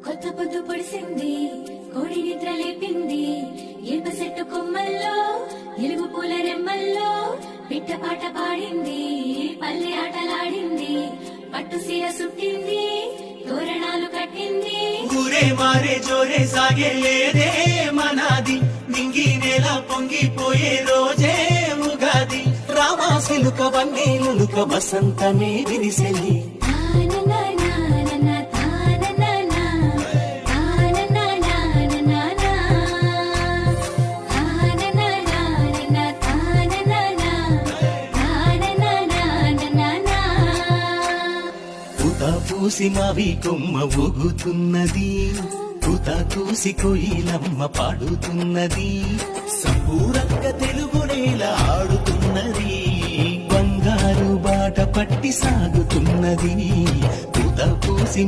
కొత్త పొద్దు పొడిసింది, కోడి నిద్ర లేపింది, ఏప చెట్టు కొమ్మల్లో ఎలుగు పూల రెమ్మల్లో పిట్ట పాట పాడింది, పల్లె ఆటలాడింది, పట్టు సీర సుట్టింది, తోరణాలు కట్టింది. ఊరే మారే జోరే సాగే లేదే మనాది, నింగి నేల పొంగిపోయే రోజే ఉగాది. రామాసిలుక వన్నేలుక వసంతమే విరిసెల్లి. పూసి మావి కొమ్మ ఊగుతున్నది, పూత కూసి కోయిలమ్మ పాడుతున్నది, సంపూరంగ తెలుగు నేల ఆడుతున్నది, బంగారు బాట పట్టి సాగుతున్నది. పూత పూసి